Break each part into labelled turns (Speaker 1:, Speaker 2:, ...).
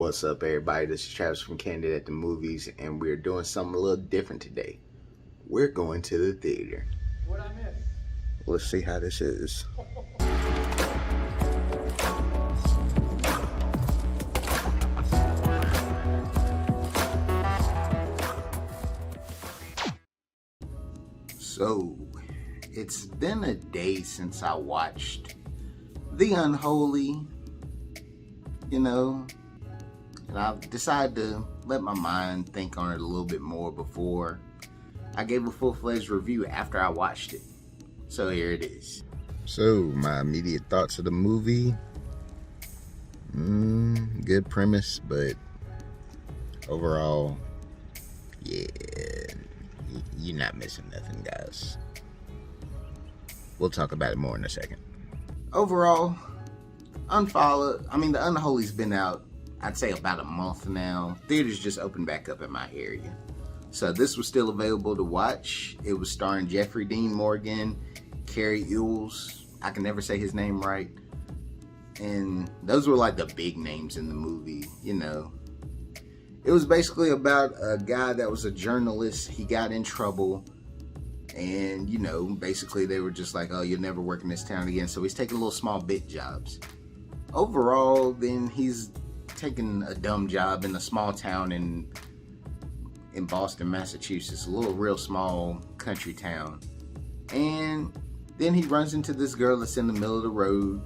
Speaker 1: What's up, everybody? This is Travis from Candid at the Movies, and we're doing something a little different today. We're going to the theater.
Speaker 2: What I miss?
Speaker 1: Let's see how this is. So, it's been a day since I watched the Unholy, and I decided to let my mind think on it a little bit more before I gave a full-fledged review after I watched it. So here it is. So, my immediate thoughts of the movie. Good premise, but overall, yeah, you're not missing nothing, guys. We'll talk about it more in a second. Overall, the Unholy's been out, I'd say, about a month now. Theaters just opened back up in my area. So this was still available to watch. It was starring Jeffrey Dean Morgan, Cary Elwes, I can never say his name right. And those were like the big names in the movie, It was basically about a guy that was a journalist. He got in trouble. And, basically they were just like, oh, you'll never work in this town again. So he's taking little small bit jobs. Overall, then he's taking a dumb job in a small town in Boston, Massachusetts, a little real small country town. And then he runs into this girl that's in the middle of the road.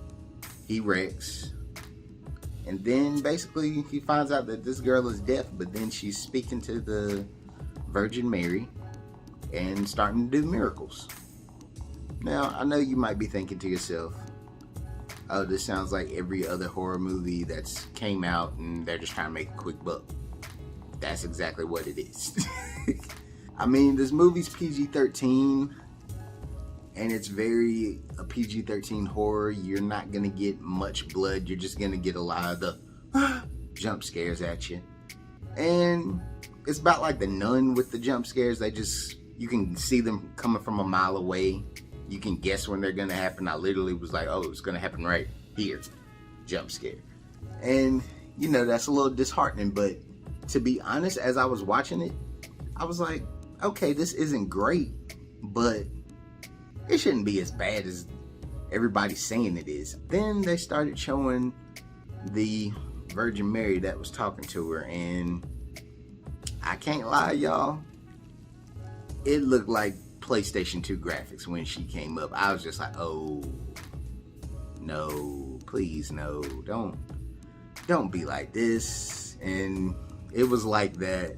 Speaker 1: He wrecks. And then basically he finds out that this girl is deaf, but then she's speaking to the Virgin Mary and starting to do miracles. Now, I know you might be thinking to yourself, oh, this sounds like every other horror movie that's came out and they're just trying to make a quick buck. That's exactly what it is. This movie's PG-13, and it's very a PG-13 horror. You're not gonna get much blood. You're just gonna get a lot of the jump scares at you. And it's about like The Nun with the jump scares. You can see them coming from a mile away. You can guess when they're gonna happen. I literally was like, oh, it's gonna happen right here. Jump scare. And, that's a little disheartening, but to be honest, as I was watching it, I was like, okay, this isn't great, but it shouldn't be as bad as everybody's saying it is. Then they started showing the Virgin Mary that was talking to her, and I can't lie, y'all, it looked like PlayStation 2 graphics when she came up. I was just like, oh, no, please, no, don't be like this. And it was like that.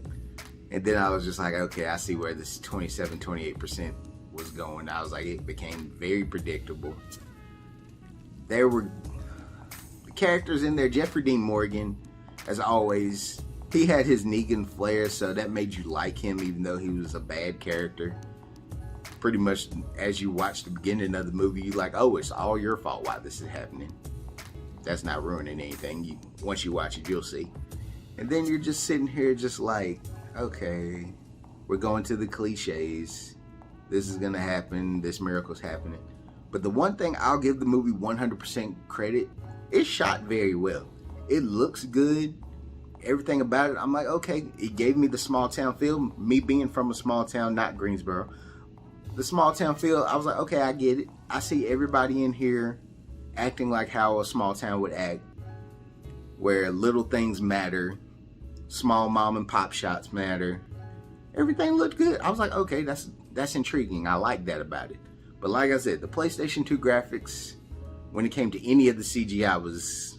Speaker 1: And then I was just like, okay, I see where this 28% was going. I was like, it became very predictable. There were the characters in there. Jeffrey Dean Morgan, as always, he had his Negan flair, so that made you like him even though he was a bad character. Pretty much as you watch the beginning of the movie, you're like, oh, it's all your fault why this is happening. That's not ruining anything. Once you watch it, you'll see. And then you're just sitting here just like, okay, we're going to the cliches. This is going to happen. This miracle's happening. But the one thing I'll give the movie 100% credit, it's shot very well. It looks good. Everything about it, I'm like, okay, it gave me the small town feel. Me being from a small town, not Greensboro. The small town feel, I was like, okay, I get it. I see everybody in here acting like how a small town would act, where little things matter, small mom and pop shops matter. Everything looked good. I was like, okay, that's intriguing. I like that about it. But like I said, the PlayStation 2 graphics, when it came to any of the CGI,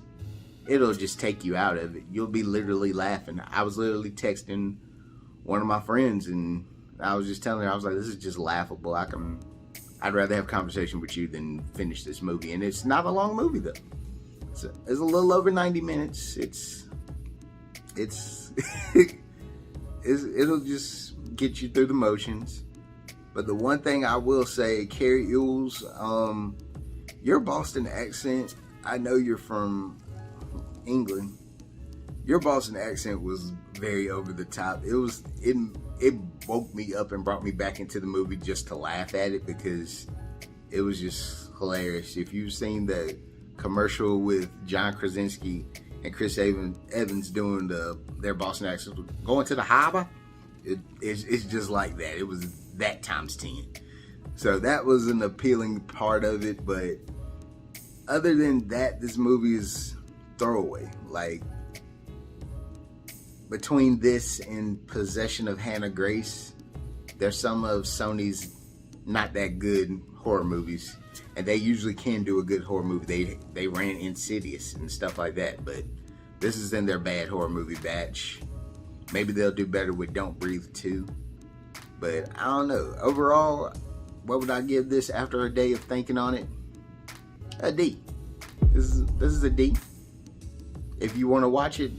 Speaker 1: it'll just take you out of it. You'll be literally laughing. I was literally texting one of my friends, and I was just telling her, I was like, this is just laughable. I'd rather have a conversation with you than finish this movie. And it's not a long movie, though. It's a little over 90 minutes. It'll just get you through the motions. But the one thing I will say, Cary Elwes, your Boston accent, I know you're from England. Your Boston accent was very over the top. It woke me up and brought me back into the movie just to laugh at it, because it was just hilarious. If you've seen the commercial with John Krasinski and Chris Evans doing their Boston accents, going to the harbor. It's just like that. It was that times 10. So that was an appealing part of it, but other than that, this movie is throwaway. Like, between this and Possession of Hannah Grace, there's some of Sony's not that good horror movies, and they usually can do a good horror movie. They ran Insidious and stuff like that, but this is in their bad horror movie batch. Maybe they'll do better with Don't Breathe 2, but I don't know. Overall, what would I give this after a day of thinking on it? A D. This is a D. If you want to watch it,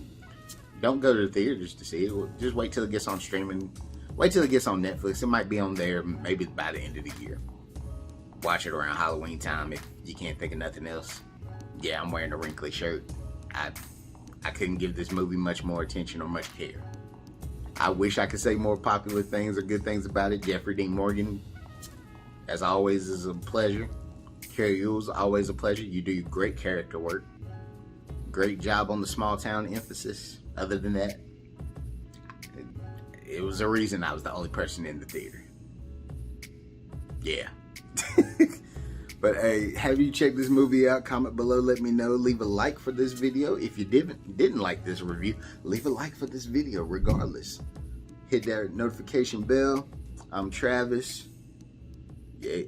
Speaker 1: don't go to the theaters to see it. Just wait till it gets on streaming. Wait till it gets on Netflix. It might be on there maybe by the end of the year. Watch it around Halloween time if you can't think of nothing else. Yeah, I'm wearing a wrinkly shirt. I couldn't give this movie much more attention or much care. I wish I could say more popular things or good things about it. Jeffrey Dean Morgan, as always, is a pleasure. Cary Elwes, always a pleasure. You do great character work. Great job on the small town emphasis. Other than that, it was a reason I was the only person in the theater. Yeah. But hey, have you checked this movie out? Comment below, let me know. Leave a like for this video. If you didn't like this review, leave a like for this video regardless. Hit that notification bell. I'm Travis. Yeah.